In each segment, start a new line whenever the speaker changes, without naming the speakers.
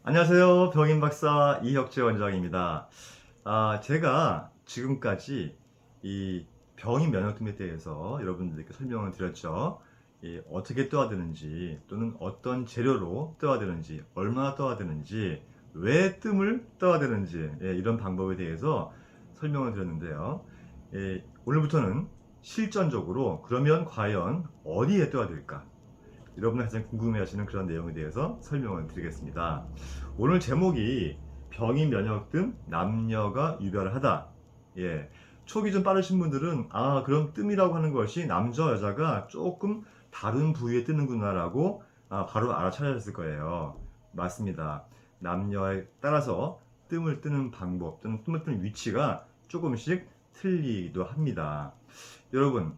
안녕하세요. 병인박사 이혁재 원장입니다. 제가 지금까지 이 병인 면역팀에 대해서 여러분들께 설명을 드렸죠. 어떻게 떠야 되는지, 또는 어떤 재료로 떠야 되는지, 얼마나 떠야 되는지, 왜 뜸을 떠야 되는지, 이런 방법에 대해서 설명을 드렸는데요. 오늘부터는 실전적으로 그러면 과연 어디에 떠야 될까? 여러분이 가장 궁금해하시는 그런 내용에 대해서 설명을 드리겠습니다. 오늘 제목이 병인 면역 뜸 남녀가 유별하다. 초기 좀 빠르신 분들은 그럼 뜸이라고 하는 것이 남자 여자가 조금 다른 부위에 뜨는구나라고 바로 알아차렸을 거예요. 맞습니다. 남녀에 따라서 뜸을 뜨는 방법 또는 뜸을 뜨는 위치가 조금씩 틀리기도 합니다. 여러분,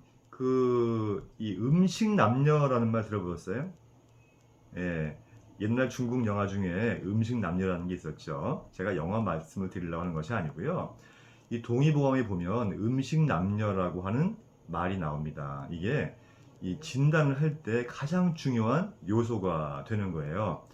이 음식 남녀라는 말 들어보셨어요? 예, 옛날 중국 영화 중에 음식 남녀라는 게 있었죠. 제가 영화 말씀을 드리려고 하는 것이 아니고요. 이 동의보감에 보면 음식 남녀라고 하는 말이 나옵니다. 이게 이 진단을 할 때 가장 중요한 요소가 되는 거예요.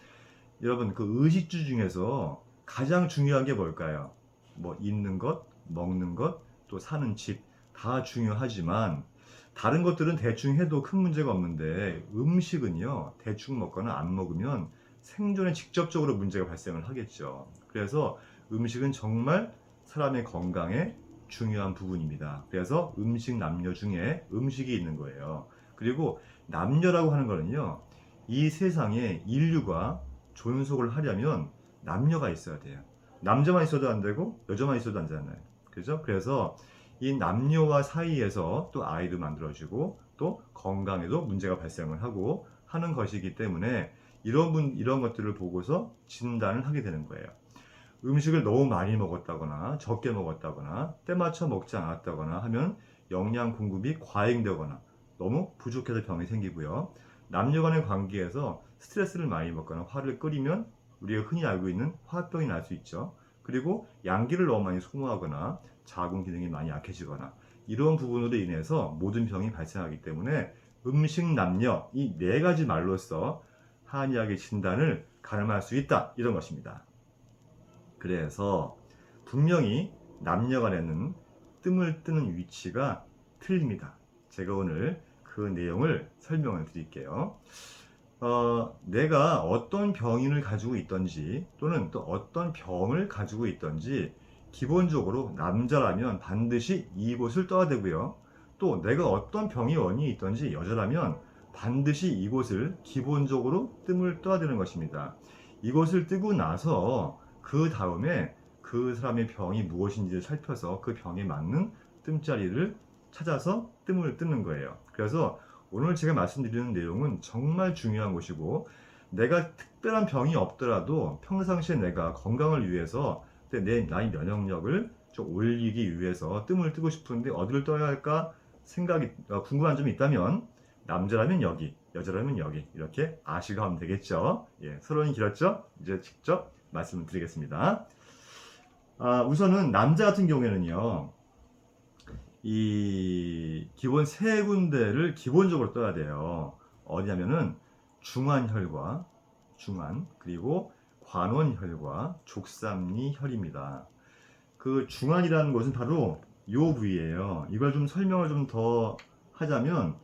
여러분, 그 의식주 중에서 가장 중요한 게 뭘까요? 뭐 있는 것, 먹는 것, 또 사는 집 다 중요하지만 다른 것들은 대충 해도 큰 문제가 없는데 음식은요, 대충 먹거나 안 먹으면 생존에 직접적으로 문제가 발생을 하겠죠. 그래서 음식은 정말 사람의 건강에 중요한 부분입니다. 그래서 음식 남녀 중에 음식이 있는 거예요. 그리고 남녀라고 하는 거는요, 이 세상에 인류가 존속을 하려면 남녀가 있어야 돼요. 남자만 있어도 안 되고 여자만 있어도 안 되잖아요. 그죠? 그래서 이 남녀와 사이에서 또 아이도 만들어지고 또 건강에도 문제가 발생을 하고 하는 것이기 때문에 이런 것들을 보고서 진단을 하게 되는 거예요. 음식을 너무 많이 먹었다거나 적게 먹었다거나 때맞춰 먹지 않았다거나 하면 영양 공급이 과잉되거나 너무 부족해서 병이 생기고요. 남녀 간의 관계에서 스트레스를 많이 먹거나 화를 끓이면 우리가 흔히 알고 있는 화병이 날 수 있죠. 그리고 양기를 너무 많이 소모하거나 자궁 기능이 많이 약해지거나 이런 부분으로 인해서 모든 병이 발생하기 때문에 음식 남녀 이 네 가지 말로써 한의학의 진단을 가늠할 수 있다 이런 것입니다. 그래서 분명히 남녀 간에는 뜸을 뜨는 위치가 틀립니다. 제가 오늘 그 내용을 설명을 드릴게요. 내가 어떤 병인을 가지고 있던지 또는 또 어떤 병을 가지고 있던지 기본적으로 남자라면 반드시 이곳을 떠야 되고요. 또 내가 어떤 병이 원인이 있던지 여자라면 반드시 이곳을 기본적으로 뜸을 떠야 되는 것입니다. 이곳을 뜨고 나서 그 다음에 그 사람의 병이 무엇인지를 살펴서 그 병에 맞는 뜸자리를 찾아서 뜸을 뜨는 거예요. 그래서 오늘 제가 말씀드리는 내용은 정말 중요한 것이고 내가 특별한 병이 없더라도 평상시에 내가 건강을 위해서 나의 면역력을 좀 올리기 위해서 뜸을 뜨고 싶은데 어디를 떠야 할까 생각이 궁금한 점이 있다면 남자라면 여기, 여자라면 여기 이렇게 아시고 하면 되겠죠. 서론이 길었죠? 이제 직접 말씀을 드리겠습니다. 우선은 남자 같은 경우에는요. 이 기본 세 군데를 기본적으로 떠야 돼요. 어디냐면은 중안혈과 중안 그리고 관원혈과 족삼리혈입니다. 그 중안이라는 것은 바로 요 부위예요. 이걸 좀 설명을 좀 더 하자면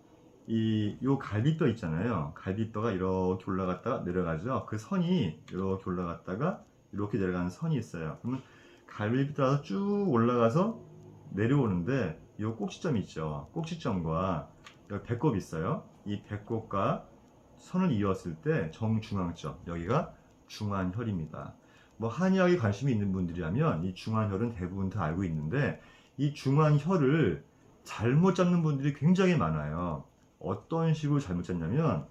요 갈비뼈 있잖아요. 갈비뼈가 이렇게 올라갔다가 내려가죠. 그 선이 이렇게 올라갔다가 이렇게 내려가는 선이 있어요. 그러면 갈비뼈가 쭉 올라가서 내려오는데 이 꼭지점 있죠. 꼭지점과 여기 배꼽 있어요. 이 배꼽과 선을 이었을 때 정중앙점 여기가 중안혈입니다. 뭐 한의학에 관심이 있는 분들이라면 이 중안혈은 대부분 다 알고 있는데 이 중안혈을 잘못 잡는 분들이 굉장히 많아요. 어떤 식으로 잘못 잡냐면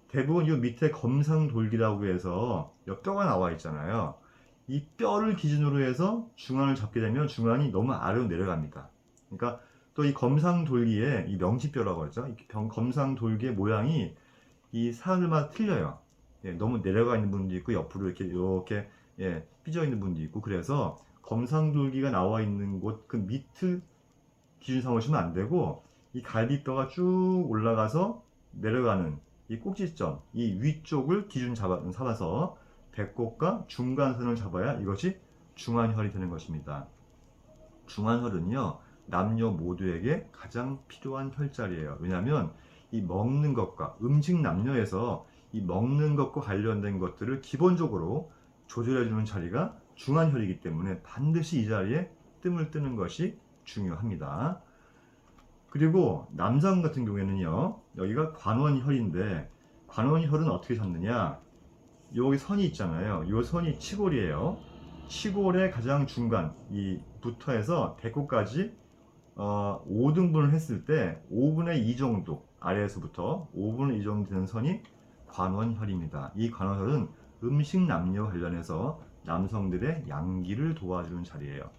대부분 이 밑에 검상돌기라고 해서 뼈가 나와 있잖아요. 이 뼈를 기준으로 해서 중안을 잡게 되면 중안이 너무 아래로 내려갑니다. 그러니까 또 이 검상돌기의 이 명치뼈라고 하죠. 이 검상돌기의 모양이 이 사람들마다 틀려요. 너무 내려가 있는 분도 있고 옆으로 이렇게 삐져 있는 분도 있고 그래서 검상돌기가 나와 있는 곳 그 밑을 기준 삼으시면 안 되고 이 갈비뼈가 쭉 올라가서 내려가는 이 꼭지점 이 위쪽을 기준 삼아서 배꼽과 중간선을 잡아야 이것이 중환혈이 되는 것입니다. 중환혈은요, 남녀 모두에게 가장 필요한 혈자리예요. 왜냐하면 이 먹는 것과 음식 남녀에서 이 먹는 것과 관련된 것들을 기본적으로 조절해주는 자리가 중환혈이기 때문에 반드시 이 자리에 뜸을 뜨는 것이 중요합니다. 그리고 남성 같은 경우에는요, 여기가 관원혈인데 관원혈은 어떻게 잡느냐? 여기 선이 있잖아요. 이 선이 치골이에요. 치골의 가장 중간 이 부터 해서 배꼽까지 5등분을 했을 때 5분의 2 정도 아래에서부터 5분의 2 정도 되는 선이 관원혈입니다. 이 관원혈은 음식 남녀 관련해서 남성들의 양기를 도와주는 자리예요.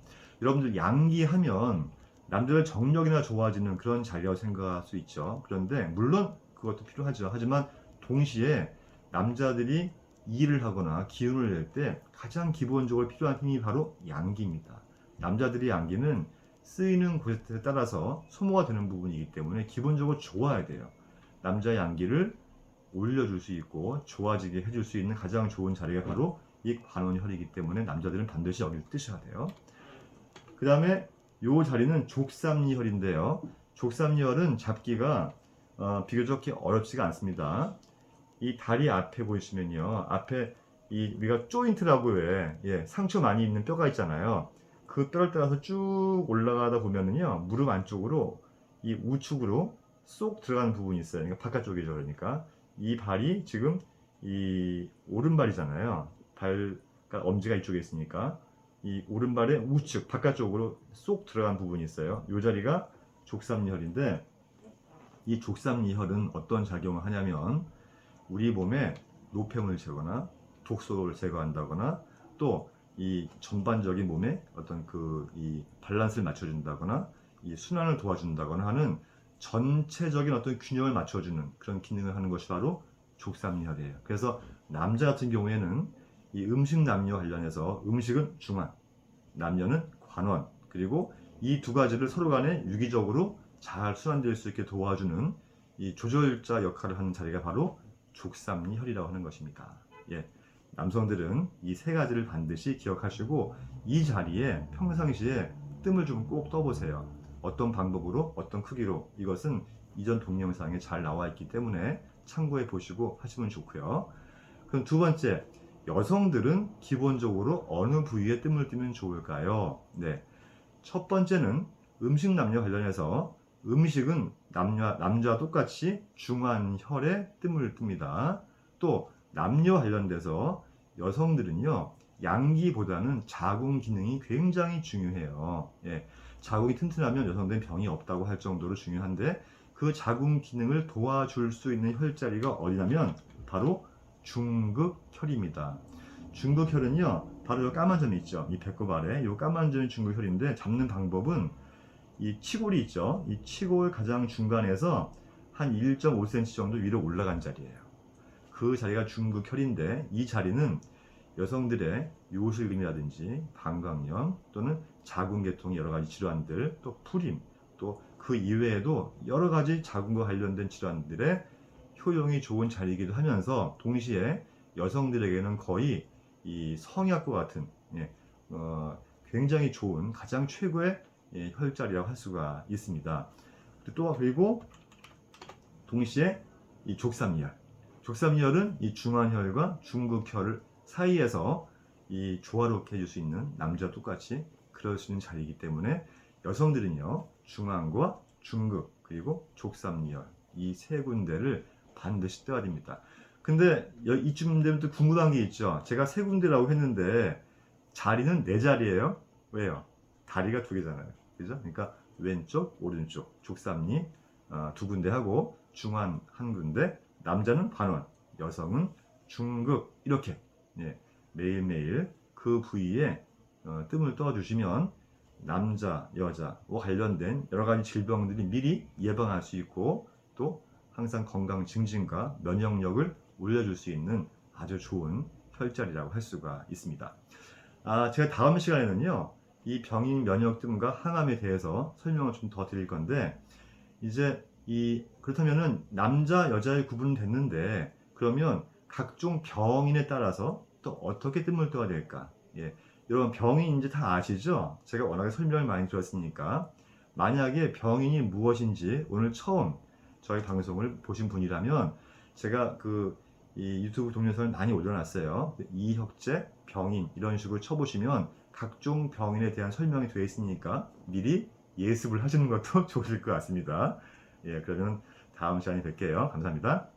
여러분들 양기하면 남자들 정력이나 좋아지는 그런 자리라고 생각할 수 있죠. 그런데 물론 그것도 필요하죠. 하지만 동시에 남자들이 일을 하거나 기운을 낼 때 가장 기본적으로 필요한 힘이 바로 양기입니다. 남자들의 양기는 쓰이는 곳에 따라서 소모가 되는 부분이기 때문에 기본적으로 좋아야 돼요. 남자 양기를 올려줄 수 있고 좋아지게 해줄 수 있는 가장 좋은 자리가 바로 이 관원혈이기 때문에 남자들은 반드시 여기를 뜨셔야 돼요. 그 다음에 이 자리는 족삼리혈인데요. 족삼리혈은 잡기가 비교적 어렵지가 않습니다. 이 다리 앞에 보시면요, 앞에 이 우리가 조인트라고 해, 상처 많이 있는 뼈가 있잖아요. 그 뼈를 따라서 쭉 올라가다 보면은요, 무릎 안쪽으로 이 우측으로 쏙 들어가는 부분이 있어요. 그러니까 바깥쪽이죠. 그러니까 이 발이 지금 이 오른발이잖아요. 발, 그러니까 엄지가 이쪽에 있으니까 이 오른발의 우측 바깥쪽으로 쏙 들어간 부분이 있어요. 이 자리가 족삼리혈인데 이 족삼리혈은 어떤 작용을 하냐면 우리 몸에 노폐물을 제거나 독소를 제거한다거나 또 이 전반적인 몸에 어떤 이 밸런스를 맞춰준다거나 이 순환을 도와준다거나 하는 전체적인 어떤 균형을 맞춰주는 그런 기능을 하는 것이 바로 족삼리혈이에요. 그래서 남자 같은 경우에는 이 음식 남녀 관련해서 음식은 중환, 남녀는 관원, 그리고 이 두 가지를 서로 간에 유기적으로 잘 순환될 수 있게 도와주는 이 조절자 역할을 하는 자리가 바로 족삼리혈이라고 하는 것입니다. 남성들은 이 세 가지를 반드시 기억하시고 이 자리에 평상시에 뜸을 좀 꼭 떠보세요. 어떤 방법으로, 어떤 크기로, 이것은 이전 동영상에 잘 나와 있기 때문에 참고해 보시고 하시면 좋고요. 그럼 두 번째, 여성들은 기본적으로 어느 부위에 뜸을 뜨면 좋을까요? 첫 번째는 음식 남녀 관련해서 음식은 남자와 똑같이 중환혈에 뜸을 뜹니다. 또 남녀 관련돼서 여성들은요, 양기보다는 자궁 기능이 굉장히 중요해요. 자궁이 튼튼하면 여성들은 병이 없다고 할 정도로 중요한데 그 자궁 기능을 도와줄 수 있는 혈자리가 어디냐면 바로 중극혈입니다. 중극혈은요, 바로 이 까만 점이 있죠. 이 배꼽 아래 이 까만 점이 중극혈인데 잡는 방법은 이 치골이 있죠. 이 치골 가장 중간에서 한 1.5cm 정도 위로 올라간 자리예요. 그 자리가 중극혈인데 이 자리는 여성들의 요실금이라든지 방광염 또는 자궁계통의 여러 가지 질환들, 또 풀임, 또 그 이외에도 여러 가지 자궁과 관련된 질환들의 효용이 좋은 자리이기도 하면서 동시에 여성들에게는 거의 이 성약과 같은 굉장히 좋은 가장 최고의 혈자리라고 할 수가 있습니다. 그리고 동시에 이 족삼리혈은 이 중환혈과 중극혈 사이에서 이 조화롭게 해줄 수 있는 남자와 똑같이 그럴 수 있는 자리이기 때문에 여성들은요, 중환과 중극 그리고 족삼리혈 이 세 군데를 반드시 떠야 됩니다. 근데 이쯤 되면 또 궁금한 게 있죠. 제가 세 군데라고 했는데 자리는 네 자리예요. 왜요? 다리가 두 개잖아요. 그죠? 그러니까 왼쪽, 오른쪽, 족삼리 두 군데 하고 중환 한 군데, 남자는 관원, 여성은 중극 이렇게 매일매일 그 부위에 뜸을 떠주시면 남자, 여자와 관련된 여러 가지 질병들이 미리 예방할 수 있고 또 항상 건강 증진과 면역력을 올려줄 수 있는 아주 좋은 혈자리라고 할 수가 있습니다. 제가 다음 시간에는요, 이 병인 면역등과 항암에 대해서 설명을 좀 더 드릴 건데, 이제 그렇다면은 남자, 여자의 구분은 됐는데, 그러면 각종 병인에 따라서 또 어떻게 뜸을 떠야 될까? 예, 여러분 병인 이제 다 아시죠? 제가 워낙에 설명을 많이 들었으니까 만약에 병인이 무엇인지 오늘 처음 저희 방송을 보신 분이라면 제가 이 유튜브 동영상을 많이 올려놨어요. 이혁재 병인 이런 식으로 쳐보시면 각종 병인에 대한 설명이 되어 있으니까 미리 예습을 하시는 것도 좋으실 것 같습니다. 예, 그러면 다음 시간에 뵐게요. 감사합니다.